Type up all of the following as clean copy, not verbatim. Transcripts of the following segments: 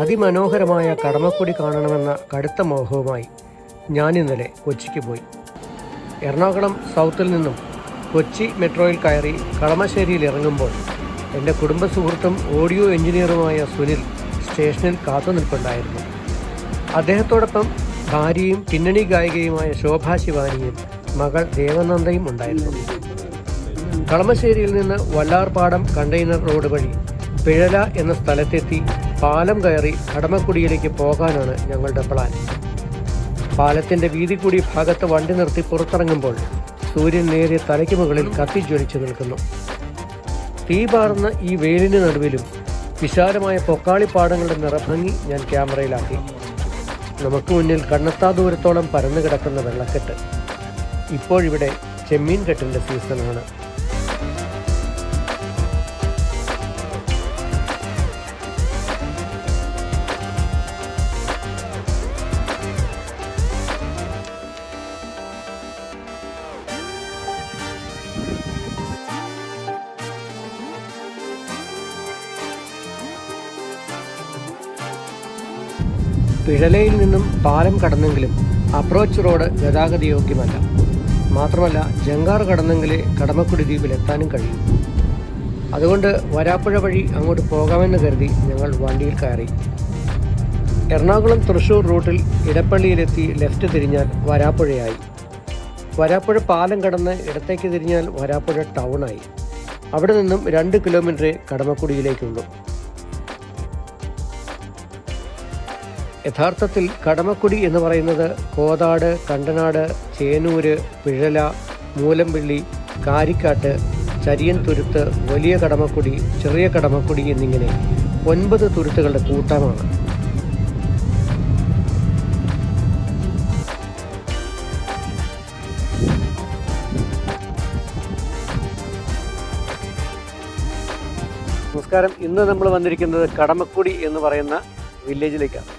അതിമനോഹരമായ കടമക്കുടി കാണണമെന്ന കടുത്ത മോഹവുമായി ഞാനിന്നലെ കൊച്ചിക്ക് പോയി. എറണാകുളം സൗത്തിൽ നിന്നും കൊച്ചി മെട്രോയിൽ കയറി കളമശ്ശേരിയിൽ ഇറങ്ങുമ്പോൾ എൻ്റെ കുടുംബ സുഹൃത്തും ഓഡിയോ എഞ്ചിനീയറുമായ സുനിൽ സ്റ്റേഷനിൽ കാത്തുനിൽപ്പുണ്ടായിരുന്നു. അദ്ദേഹത്തോടൊപ്പം ഭാര്യയും പിന്നണി ഗായികയുമായ ശോഭാ ശിവാനിയും മകൾ ദേവനന്ദയും ഉണ്ടായിരുന്നു. കളമശ്ശേരിയിൽ നിന്ന് വല്ലാർപാടം കണ്ടെയ്നർ റോഡ് വഴി പിഴല എന്ന സ്ഥലത്തെത്തി പാലം കയറി കടമക്കുടിയിലേക്ക് പോകാനാണ് ഞങ്ങളുടെ പ്ലാൻ. പാലത്തിൻ്റെ വീതികൂടി ഭാഗത്ത് വണ്ടി നിർത്തി പുറത്തിറങ്ങുമ്പോൾ സൂര്യൻ നേരെ തലയ്ക്ക് മുകളിൽ കത്തിജ്വലിച്ചു നിൽക്കുന്നു. തീ പാർന്ന ഈ വെയിലിന് നടുവിലും വിശാലമായ പൊക്കാളിപ്പാടങ്ങളുടെ നിറഭംഗി ഞാൻ ക്യാമറയിലാക്കി. നമുക്ക് മുന്നിൽ കണ്ണെത്താ ദൂരത്തോളം പരന്നു കിടക്കുന്ന വെള്ളക്കെട്ട്. ഇപ്പോഴിവിടെ ചെമ്മീൻ കെട്ടിൻ്റെ സീസണാണ്. പിഴലയിൽ നിന്നും പാലം കടന്നെങ്കിലും അപ്രോച്ച് റോഡ് ഗതാഗത യോഗ്യമല്ല. മാത്രമല്ല ജങ്കാർ കടന്നെങ്കിലേ കടമക്കുടി ദ്വീപിലെത്താനും കഴിയും. അതുകൊണ്ട് വരാപ്പുഴ വഴി അങ്ങോട്ട് പോകാമെന്ന് കരുതി ഞങ്ങൾ വണ്ടിയിൽ കയറി. എറണാകുളം തൃശ്ശൂർ റൂട്ടിൽ ഇടപ്പള്ളിയിലെത്തി ലെഫ്റ്റ് തിരിഞ്ഞാൽ വരാപ്പുഴയായി. വരാപ്പുഴ പാലം കടന്ന് ഇടത്തേക്ക് തിരിഞ്ഞാൽ വരാപ്പുഴ ടൗണായി. അവിടെ നിന്നും 2 കിലോമീറ്ററേ കടമക്കുടിയിലേക്കുള്ളൂ. യഥാർത്ഥത്തിൽ കടമക്കുടി എന്ന് പറയുന്നത് കോതാട്, കണ്ടനാട്, ചേനൂര്, പിഴല, മൂലമ്പിള്ളി, കാരിക്കാട്ട്, ചരിയൻ തുരുത്ത്, വലിയ കടമക്കുടി, ചെറിയ കടമക്കുടി എന്നിങ്ങനെ 9 തുരുത്തുകളുടെ കൂട്ടമാണ്. നമസ്കാരം. ഇന്ന് നമ്മൾ വന്നിരിക്കുന്നത് കടമക്കുടി എന്ന് പറയുന്ന വില്ലേജിലേക്കാണ്.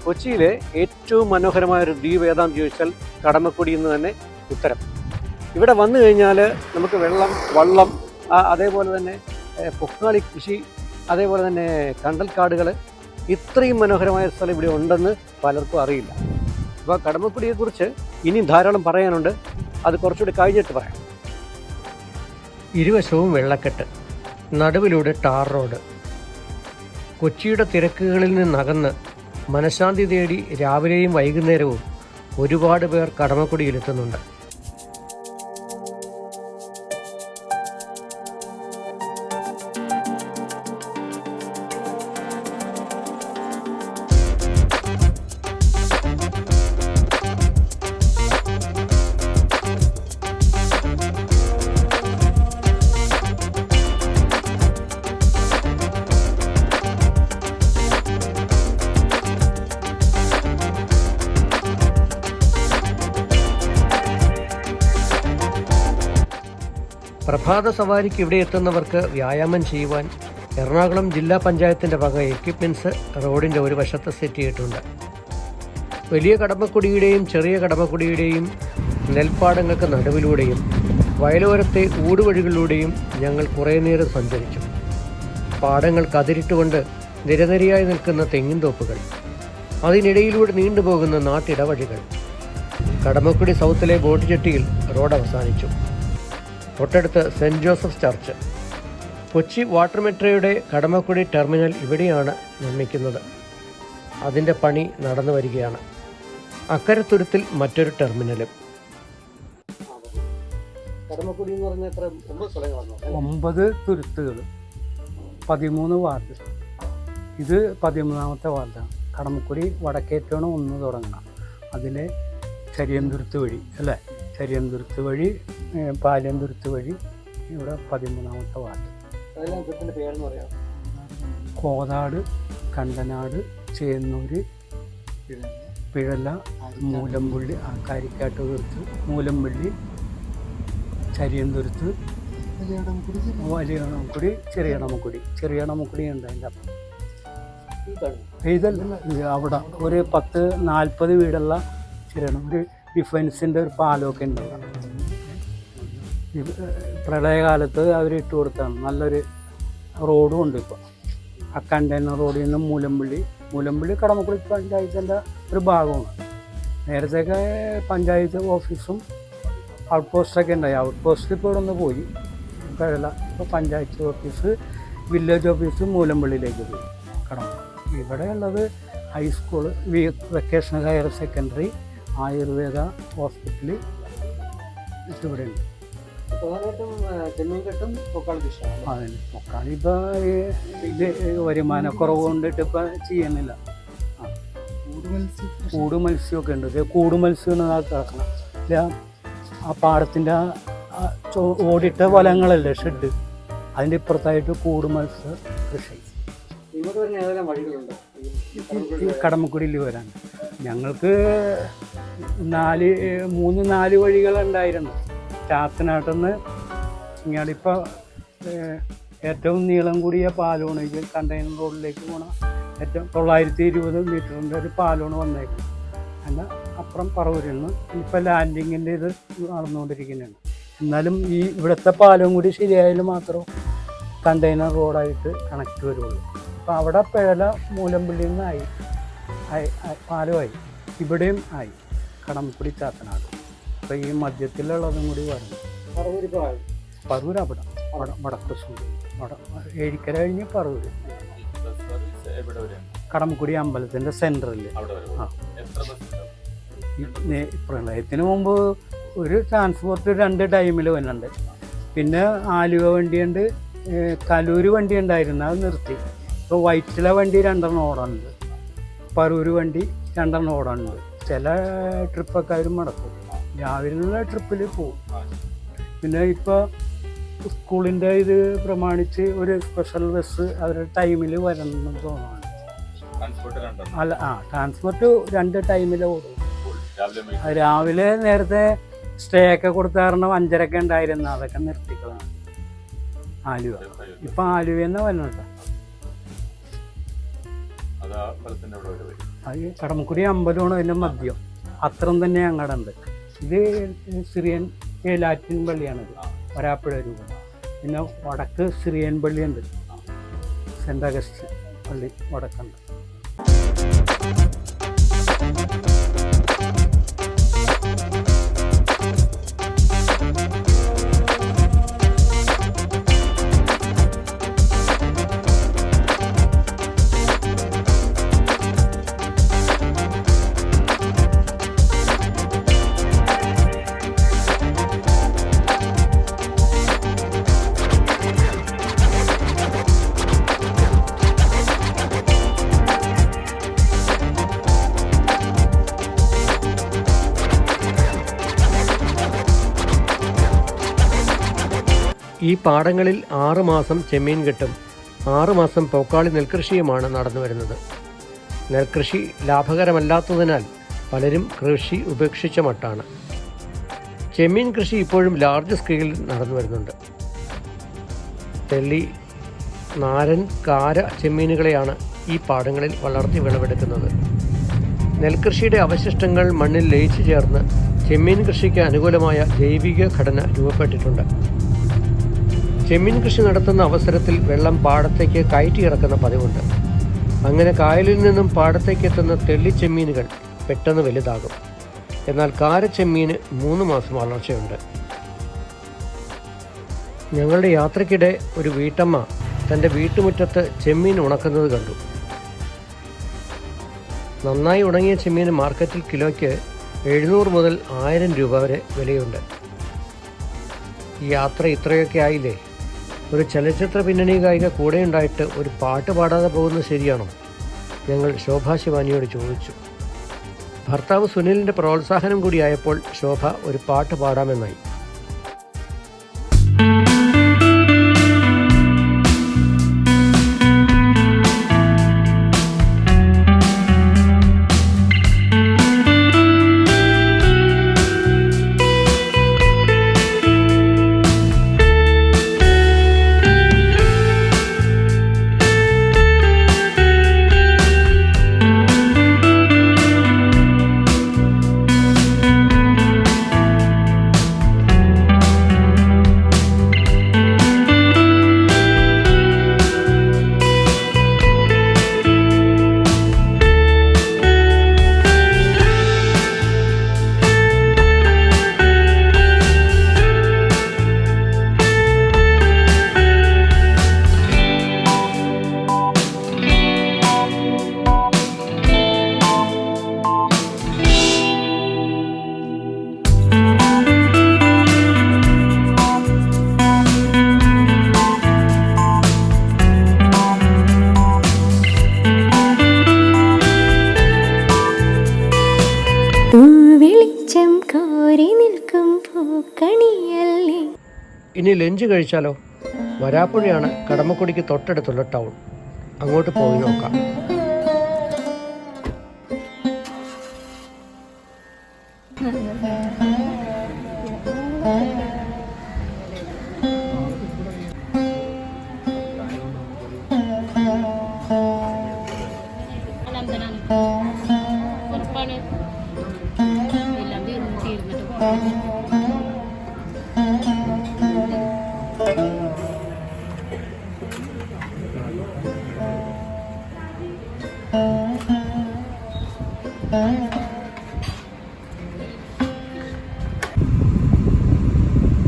കൊച്ചിയിലെ ഏറ്റവും മനോഹരമായൊരു ദ്വീപ് ഏതാണെന്ന് ചോദിച്ചാൽ കടമക്കുടി എന്ന് തന്നെ ഉത്തരം. ഇവിടെ വന്നു കഴിഞ്ഞാൽ നമുക്ക് വെള്ളം, വള്ളം, അതേപോലെ തന്നെ പൊക്കാളി കൃഷി, അതേപോലെ തന്നെ കണ്ടൽക്കാടുകൾ, ഇത്രയും മനോഹരമായ സ്ഥലം ഇവിടെ ഉണ്ടെന്ന് പലർക്കും അറിയില്ല. അപ്പോൾ കടമക്കുടിയെക്കുറിച്ച് ഇനിയും ധാരാളം പറയാനുണ്ട്. അത് കുറച്ചുകൂടി കഴിഞ്ഞിട്ട് പറയാം. ഇരുവശവും വെള്ളക്കെട്ട്, നടുവിലൂടെ ടാർ റോഡ്. കൊച്ചിയുടെ തിരക്കുകളിൽ നിന്നകന്ന് മനഃശാന്തി തേടി രാവിലെയും വൈകുന്നേരവും ഒരുപാട് പേർ കടമക്കുടിയിലെത്തുന്നുണ്ട്. പ്രഭാത സവാരിക്ക് ഇവിടെ എത്തുന്നവർക്ക് വ്യായാമം ചെയ്യുവാൻ എറണാകുളം ജില്ലാ പഞ്ചായത്തിൻ്റെ വക എക്യുപ്മെൻറ്റ്സ് റോഡിൻ്റെ ഒരു വശത്ത് സെറ്റ് ചെയ്തിട്ടുണ്ട്. വലിയ കടമക്കുടിയുടെയും ചെറിയ കടമക്കുടിയുടെയും നെൽപ്പാടങ്ങൾക്ക് നടുവിലൂടെയും വയലോരത്തെ ഊടുവഴികളിലൂടെയും ഞങ്ങൾ കുറേ നേരം സഞ്ചരിച്ചു. പാടങ്ങൾ കതിരിട്ടുകൊണ്ട് നിരനിരയായി നിൽക്കുന്ന തെങ്ങിൻതോപ്പുകൾ, അതിനിടയിലൂടെ നീണ്ടുപോകുന്ന നാട്ടിടവഴികൾ. കടമക്കുടി സൗത്തിലെ ബോട്ട് ജെട്ടിയിൽ റോഡ് അവസാനിച്ചു. തൊട്ടടുത്ത് saint Joseph church. Kochi water മെട്രോയുടെ കടമക്കുടി ടെർമിനൽ ഇവിടെയാണ് നിർമ്മിക്കുന്നത്. അതിൻ്റെ പണി നടന്നു വരികയാണ്. അക്കരത്തുരുത്തിൽ മറ്റൊരു ടെർമിനലും. കടമക്കുടി എന്ന് പറഞ്ഞാൽ എത്ര 9 സ്ഥലങ്ങളാണോ? 9 തുരുത്തുകൾ, 13 വാർഡ്. ഇത് 13ാമത്തെ വാർഡാണ്. കടമക്കുടി വടക്കേറ്റാണ് 1 തുടങ്ങണം. അതിലെ ചരിയന്തുരുത്ത് വഴി അല്ലേ, ചരിയന്തുരുത്ത് വഴി, പാലിയന്തുരുത്ത് വഴി ഇവിടെ 13ാമത്തെ വാർഡ്. കോതാട്, കണ്ടനാട്, ചേന്നൂര്, പിഴല, മൂലമ്പുള്ളി, കാരിക്കാട്ട് തുരുത്ത്, മൂലമ്പള്ളി, ചരിയന്തുരുത്ത്, വലിയ കടമക്കുടി, ചെറിയ കടമക്കുടി. ചെറിയ കടമക്കുടി ഉണ്ട് അതിൻ്റെ അപ്പം. ഇതല്ല, അവിടെ ഒരു 10-40 വീടുള്ള ചെറിയ ഒരു ഡിഫൻസിൻ്റെ ഒരു പാലമൊക്കെ ഉണ്ട്. പ്രളയകാലത്ത് അവർ ഇട്ട് കൊടുത്താണ്. നല്ലൊരു റോഡും ഉണ്ട് ഇപ്പോൾ. ആ കണ്ടെയ്നർ റോഡിൽ നിന്ന് മൂലമ്പള്ളി കടമക്കുടി പഞ്ചായത്തിൻ്റെ ഒരു ഭാഗമാണ്. നേരത്തെയൊക്കെ പഞ്ചായത്ത് ഓഫീസും ഔട്ട് പോസ്റ്റൊക്കെ ഉണ്ടായി. ഔട്ട് പോസ്റ്റ് ഇപ്പോൾ ഇവിടെ ഒന്ന് പോയി കഴിയില്ല. ഇപ്പോൾ പഞ്ചായത്ത് ഓഫീസ്, വില്ലേജ് ഓഫീസ് മൂലമ്പള്ളിയിലേക്ക് പോയി കടമക്കുടി. ഇവിടെ ഉള്ളത് high school, vocational higher secondary, Ayurveda hospital ഇവിടെയുണ്ട്. അതെ, പൊക്കാളി ഇപ്പോൾ ഇത് വരുമാനക്കുറവ് കൊണ്ടിട്ട് ഇപ്പം ചെയ്യുന്നില്ല. കൂട് മത്സ്യമൊക്കെ ഉണ്ട്. കൂട് മത്സ്യം കിടക്കണം. ഇല്ല, ആ പാടത്തിൻ്റെ ഓടിട്ട വലങ്ങളല്ലേ ഷെഡ്, അതിൻ്റെ ഇപ്പുറത്തായിട്ട് കൂട് മത്സ്യ കൃഷി. കടമക്കുടിയിൽ വരാൻ ഞങ്ങൾക്ക് 3-4 വഴികളുണ്ടായിരുന്നു. ചാത്തനാട്ടെന്ന് ഇങ്ങാടിപ്പോൾ ഏറ്റവും നീളം കൂടിയ പാലമാണ് ഇത്. കണ്ടെയ്നർ റോഡിലേക്ക് പോകണ ഏറ്റവും 920 മീറ്ററിൻ്റെ ഒരു പാലമാണ് വന്നേക്കുന്നത്. എന്നാൽ അപ്പുറം പറവൂരിൽ നിന്ന് ഇപ്പോൾ ലാൻഡിങ്ങിൻ്റെ ഇത് നടന്നുകൊണ്ടിരിക്കുന്നുണ്ട്. എന്നാലും ഈ ഇവിടുത്തെ പാലവും കൂടി ശരിയായാലും മാത്രം കണ്ടെയ്നർ റോഡായിട്ട് കണക്ട് വരുള്ളൂ. അപ്പോൾ അവിടെ പിഴല മൂലമ്പള്ളിയിൽ നിന്നായി പാലമായി, ഇവിടെയും ആയി കടമക്കുടി ചാത്തനാട്. അപ്പോൾ ഈ മധ്യത്തിലുള്ളതും കൂടി വരണം. പറവൂർ അവിടെ വടക്ക് ഏഴിക്കര കഴിഞ്ഞ് പറവൂർ കടമക്കുടി അമ്പലത്തിൻ്റെ സെൻറ്ററിൽ. ആ, ഈ പ്രളയത്തിന് മുമ്പ് ഒരു ട്രാൻസ്പോർട്ട് 2 ടൈമിൽ വരുന്നുണ്ട്. പിന്നെ ആലുവ വണ്ടിയുണ്ട്, കലൂർ വണ്ടി ഉണ്ടായിരുന്നു, അത് നിർത്തി. ഇപ്പോൾ വൈറ്റില വണ്ടി 2 ഓടുന്നുണ്ട്, പറവൂർ വണ്ടി 2 ഓടുന്നുണ്ട്. ചില ട്രിപ്പൊക്കെ അവർ മുടക്കും, രാവിലെയുള്ള ട്രിപ്പിൽ പോവും. പിന്നെ ഇപ്പോൾ സ്കൂളിൻ്റെ ഇത് പ്രമാണിച്ച് ഒരു സ്പെഷ്യൽ ബസ് അവരുടെ ടൈമിൽ വരണമെന്ന് തോന്നുന്നു. അല്ല, ട്രാൻസ്പോർട്ട് 2 ടൈമിൽ ഓടും. രാവിലെ നേരത്തെ സ്റ്റേ ഒക്കെ കൊടുത്ത കാരണം 5:30 ഉണ്ടായിരുന്നു, അതൊക്കെ നിർത്തിക്കളാണ്. ആലുവ ഇപ്പം ആലുവയിൽ നിന്ന് വരണം. അത് കടമക്കുടി അമ്പലമാണ് അതിൻ്റെ മദ്യം, അത്രം തന്നെ ഞങ്ങളുടെ ഉണ്ട്. ഇത് സിറിയൻ ലാറ്റിൻ പള്ളിയാണിത്, വരാപ്പുഴ രൂപം. പിന്നെ വടക്ക് സിറിയൻ പള്ളിയുണ്ട്, സെൻ്റ് അഗസ്റ്റ് പള്ളി വടക്കുണ്ട്. ഈ പാടങ്ങളിൽ 6 മാസം ചെമ്മീൻ കെട്ടും 6 മാസം പൊക്കാളി നെൽകൃഷിയുമാണ് നടന്നു വരുന്നത്. നെൽകൃഷി ലാഭകരമല്ലാത്തതിനാൽ പലരും കൃഷി ഉപേക്ഷിച്ച മട്ടാണ്. ചെമ്മീൻ കൃഷി ഇപ്പോഴും ലാർജ് സ്കെയിലിൽ നടന്നു വരുന്നുണ്ട്. തെള്ളി, നാരൻ, കാര ചെമ്മീനുകളെയാണ് ഈ പാടങ്ങളിൽ വളർത്തി വിളവെടുക്കുന്നത്. നെൽകൃഷിയുടെ അവശിഷ്ടങ്ങൾ മണ്ണിൽ ലയിച്ചു ചേർന്ന് ചെമ്മീൻ കൃഷിക്ക് അനുകൂലമായ ജൈവിക ഘടന രൂപപ്പെട്ടിട്ടുണ്ട്. ചെമ്മീൻ കൃഷി നടത്തുന്ന അവസരത്തിൽ വെള്ളം പാടത്തേക്ക് കയറ്റിയിറക്കുന്ന പതിവുണ്ട്. അങ്ങനെ കായലിൽ നിന്നും പാടത്തേക്ക് എത്തുന്ന തെള്ളിച്ചെമ്മീനുകൾ പെട്ടെന്ന് വലുതാകും. എന്നാൽ കാരച്ചെമ്മീന് 3 മാസം വളർച്ചയുണ്ട്. ഞങ്ങളുടെ യാത്രയ്ക്കിടെ ഒരു വീട്ടമ്മ തൻ്റെ വീട്ടുമുറ്റത്ത് ചെമ്മീൻ ഉണക്കുന്നത് കണ്ടു. നന്നായി ഉണങ്ങിയ ചെമ്മീൻ മാർക്കറ്റിൽ കിലോയ്ക്ക് 700 മുതൽ 1000 രൂപ വരെ വിലയുണ്ട്. ഈ യാത്ര ഇത്രയൊക്കെ ആയില്ലേ? ഒരു ചലച്ചിത്ര പിന്നണി ഗായിക കൂടെയുണ്ടായിട്ട് ഒരു പാട്ട് പാടാതെ പോകുന്നത് ശരിയാണോ? ഞങ്ങൾ ശോഭ ശിവാനിയോട് ചോദിച്ചു. ഭർത്താവ് സുനിലിൻ്റെ പ്രോത്സാഹനം കൂടിയായപ്പോൾ ശോഭ ഒരു പാട്ട് പാടാമെന്നായി. ഇനി ലഞ്ച് കഴിച്ചാലോ? വരാപ്പുഴയാണ് കടമക്കുടിക്ക് തൊട്ടടുത്തുള്ള ടൗൺ. അങ്ങോട്ട് പോയി നോക്കാം.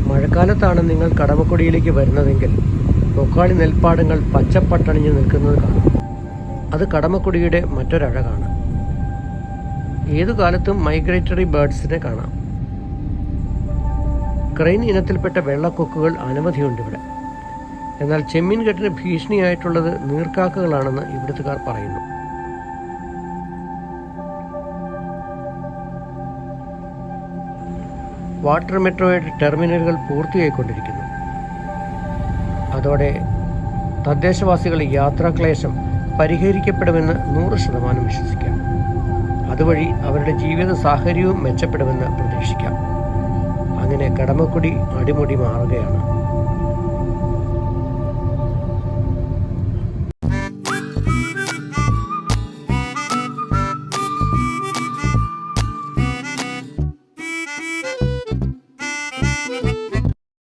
മഴക്കാലത്താണ് നിങ്ങൾ കടമക്കുടിയിലേക്ക് വരുന്നതെങ്കിൽ പൊക്കാളി നെൽപ്പാടങ്ങൾ പച്ചപ്പട്ടണിഞ്ഞ് നിൽക്കുന്നത് കാണും. അത് കടമക്കുടിയുടെ മറ്റൊരഴകാണ്. ഏതു കാലത്തും മൈഗ്രേറ്ററി ബേർഡ്സിനെ കാണാം. ക്രെയിൻ ഇനത്തിൽപ്പെട്ട വെള്ളക്കൊക്കുകൾ അനവധിയുണ്ട് ഇവിടെ. എന്നാൽ ചെമ്മീൻ കെട്ടിന് ഭീഷണിയായിട്ടുള്ളത് നീർക്കാക്കകളാണെന്ന് ഇവിടുത്തുകാർ പറയുന്നു. വാട്ടർ മെട്രോയുടെ ടെർമിനലുകൾ പൂർത്തിയായിക്കൊണ്ടിരിക്കുന്നു. അതോടെ തദ്ദേശവാസികൾ യാത്രാക്ലേശം പരിഹരിക്കപ്പെടുമെന്ന് 100% വിശ്വസിക്കാം. അതുവഴി അവരുടെ ജീവിത സാഹചര്യവും മെച്ചപ്പെടുമെന്ന് പ്രതീക്ഷിക്കാം. അങ്ങനെ കടമക്കുടി അടിമുടി മാറുകയാണ്.